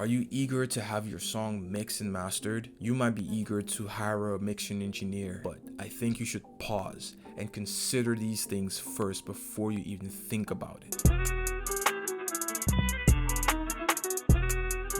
Are you eager to have your song mixed and mastered? You might be eager to hire a mixing engineer, but I think you should pause and consider these things first before you even think about it.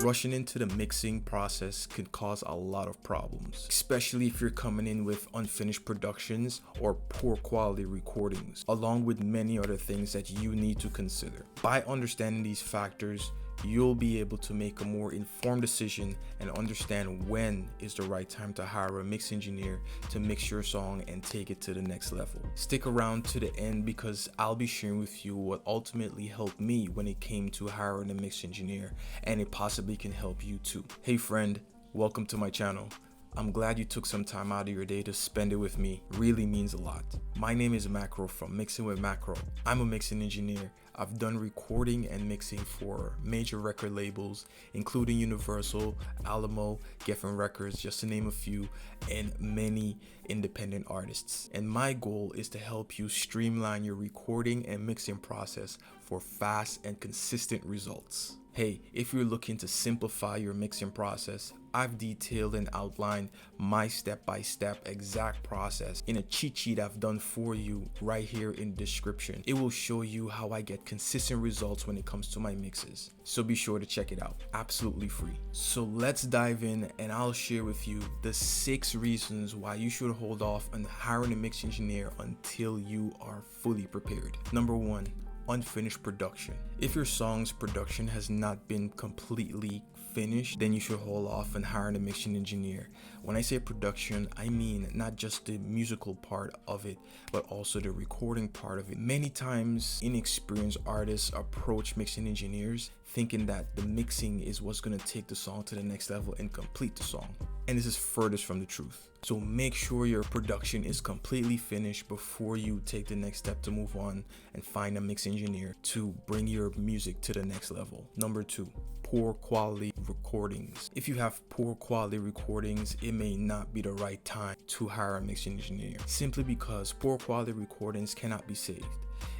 Rushing into the mixing process could cause a lot of problems, especially if you're coming in with unfinished productions or poor quality recordings, along with many other things that you need to consider. By understanding these factors, you'll be able to make a more informed decision and understand when is the right time to hire a mix engineer to mix your song and take it to the next level. Stick around to the end because I'll be sharing with you what ultimately helped me when it came to hiring a mix engineer, and it possibly can help you too. Hey friend, welcome to my channel. I'm glad you took some time out of your day to spend it with me. Really means a lot. My name is Macro from Mixing with Macro. I'm a mixing engineer. I've done recording and mixing for major record labels, including Universal, Alamo, Geffen Records, just to name a few, and many independent artists. And my goal is to help you streamline your recording and mixing process for fast and consistent results. Hey, if you're looking to simplify your mixing process, I've detailed and outlined my step-by-step exact process in a cheat sheet I've done for you right here in the description. It will show you how I get consistent results when it comes to my mixes. So be sure to check it out, absolutely free. So let's dive in and I'll share with you the 6 reasons why you should hold off on hiring a mix engineer until you are fully prepared. Number 1. Unfinished production. If your song's production has not been completely finished, then you should hold off on hiring a mixing engineer. When I say production, I mean not just the musical part of it, but also the recording part of it. Many times inexperienced artists approach mixing engineers thinking that the mixing is what's going to take the song to the next level and complete the song. And this is furthest from the truth. So make sure your production is completely finished before you take the next step to move on and find a mix engineer to bring your music to the next level. Number 2, poor quality recordings. If you have poor quality recordings, it may not be the right time to hire a mix engineer, simply because poor quality recordings cannot be saved.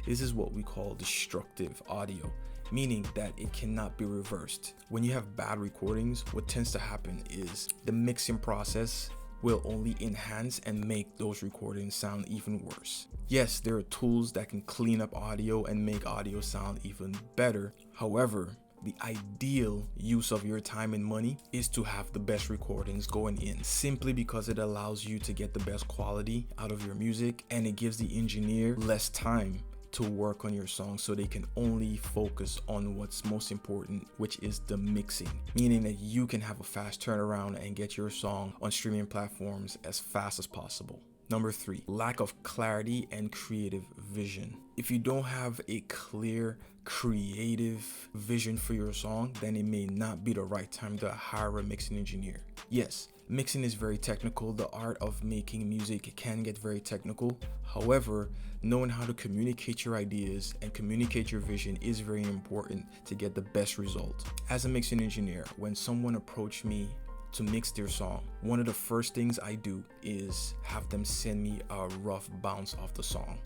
This is what we call destructive audio, meaning that it cannot be reversed. When you have bad recordings, what tends to happen is the mixing process will only enhance and make those recordings sound even worse. Yes, there are tools that can clean up audio and make audio sound even better. However, the ideal use of your time and money is to have the best recordings going in, simply because it allows you to get the best quality out of your music and it gives the engineer less time to work on your song, so they can only focus on what's most important, which is the mixing, meaning that you can have a fast turnaround and get your song on streaming platforms as fast as possible. Number 3, lack of clarity and creative vision. If you don't have a clear creative vision for your song, then it may not be the right time to hire a mixing engineer. Yes, mixing is very technical. The art of making music can get very technical. However, knowing how to communicate your ideas and communicate your vision is very important to get the best result. As a mixing engineer, when someone approached me to mix their song, one of the first things I do is have them send me a rough bounce of the song,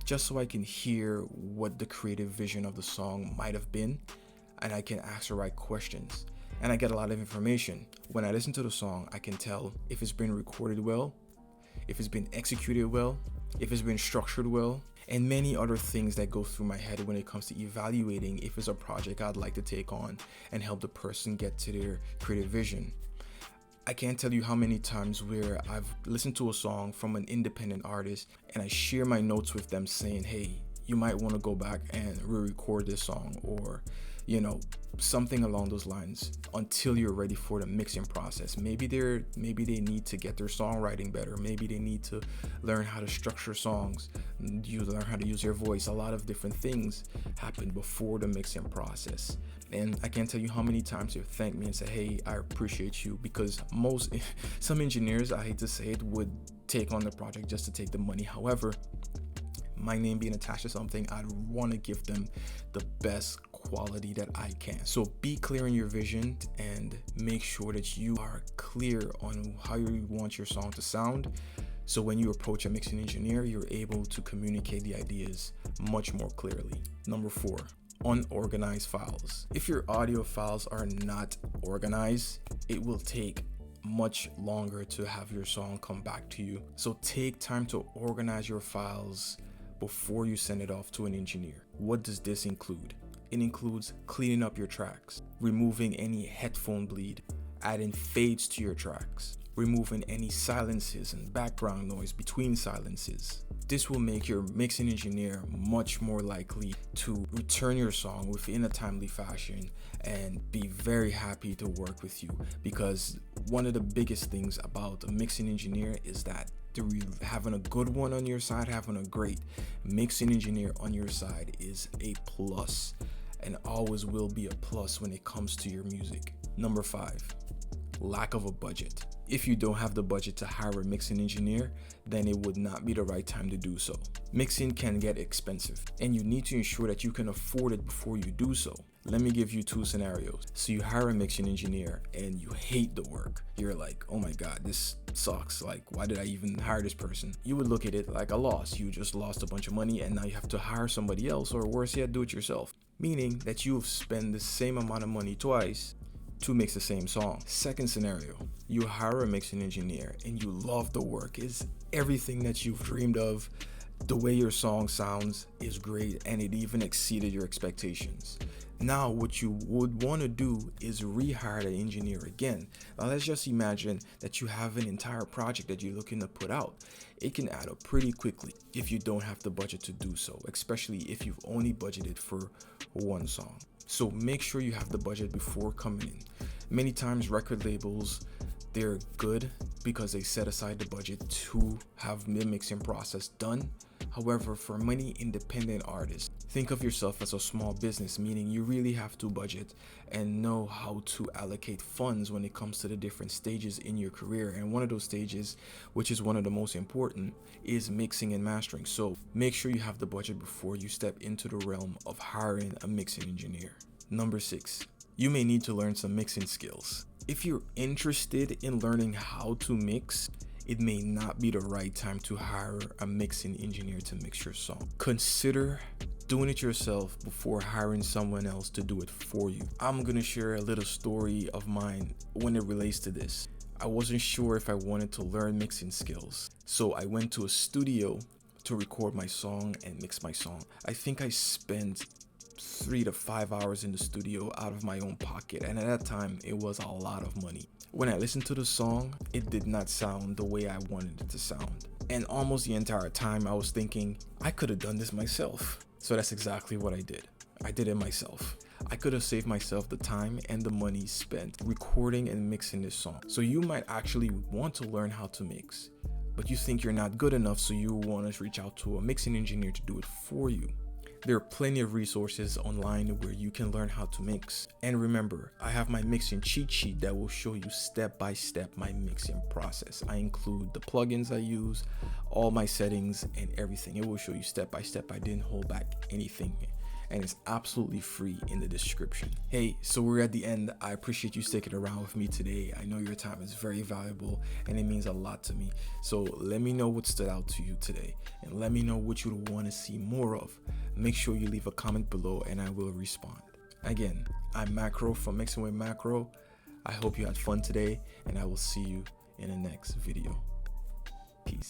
just so I can hear what the creative vision of the song might have been, and I can ask the right questions. And I get a lot of information. When I listen to the song, I can tell if it's been recorded well, if it's been executed well, if it's been structured well, and many other things that go through my head when it comes to evaluating if it's a project I'd like to take on and help the person get to their creative vision. I can't tell you how many times where I've listened to a song from an independent artist and I share my notes with them saying, hey, you might want to go back and re-record this song, or something along those lines, until you're ready for the mixing process. Maybe they need to get their songwriting better. Maybe they need to learn how to structure songs. You learn how to use your voice. A lot of different things happen before the mixing process. And I can't tell you how many times they've thanked me and said, hey, I appreciate you, because some engineers, I hate to say it, would take on the project just to take the money. However, my name being attached to something, I'd want to give them the best quality that I can. So be clear in your vision and make sure that you are clear on how you want your song to sound, so when you approach a mixing engineer, you're able to communicate the ideas much more clearly. Number 4, unorganized files. If your audio files are not organized, it will take much longer to have your song come back to you. So take time to organize your files before you send it off to an engineer. What does this include? It includes cleaning up your tracks, removing any headphone bleed, adding fades to your tracks, removing any silences and background noise between silences. This will make your mixing engineer much more likely to return your song within a timely fashion and be very happy to work with you, because one of the biggest things about a mixing engineer is that having a good one on your side, having a great mixing engineer on your side is a plus, and always will be a plus when it comes to your music. Number 5, lack of a budget. If you don't have the budget to hire a mixing engineer, then it would not be the right time to do so. Mixing can get expensive, and you need to ensure that you can afford it before you do so. Let me give you 2 scenarios. So you hire a mixing engineer and you hate the work. You're like, oh my god, this sucks. Like, why did I even hire this person? You would look at it like a loss. You just lost a bunch of money and now you have to hire somebody else, or worse yet, do it yourself. Meaning that you've spent the same amount of money twice to mix the same song. Second scenario, you hire a mixing engineer and you love the work. It's everything that you've dreamed of. The way your song sounds is great and it even exceeded your expectations. Now what you would want to do is rehire the engineer again. Now let's just imagine that you have an entire project that you're looking to put out. It can add up pretty quickly if you don't have the budget to do so, especially if you've only budgeted for one song. So make sure you have the budget before coming in. Many times record labels, they're good because they set aside the budget to have the mixing process done. However, for many independent artists, think of yourself as a small business, meaning you really have to budget and know how to allocate funds when it comes to the different stages in your career. And one of those stages, which is one of the most important, is mixing and mastering. So make sure you have the budget before you step into the realm of hiring a mixing engineer. Number 6, you may need to learn some mixing skills. If you're interested in learning how to mix, it may not be the right time to hire a mixing engineer to mix your song. Consider doing it yourself before hiring someone else to do it for you. I'm gonna share a little story of mine when it relates to this. I wasn't sure if I wanted to learn mixing skills, so I went to a studio to record my song and mix my song. I think I spent 3 to 5 hours in the studio out of my own pocket, and at that time it was a lot of money. When I listened to the song, it did not sound the way I wanted it to sound, and almost the entire time I was thinking I could have done this myself. So that's exactly what I did. I did it myself. I could have saved myself the time and the money spent recording and mixing this song. So you might actually want to learn how to mix, but you think you're not good enough, so you want to reach out to a mixing engineer to do it for you. There are plenty of resources online where you can learn how to mix. And remember, I have my mixing cheat sheet that will show you step by step my mixing process. I include the plugins I use, all my settings and everything. It will show you step by step. I didn't hold back anything, and it's absolutely free in the description. Hey, so we're at the end. I appreciate you sticking around with me today. I know your time is very valuable and it means a lot to me. So let me know what stood out to you today, and let me know what you would want to see more of. Make sure you leave a comment below and I will respond. Again, I'm Macro from Mixing with Macro. I hope you had fun today, and I will see you in the next video. Peace.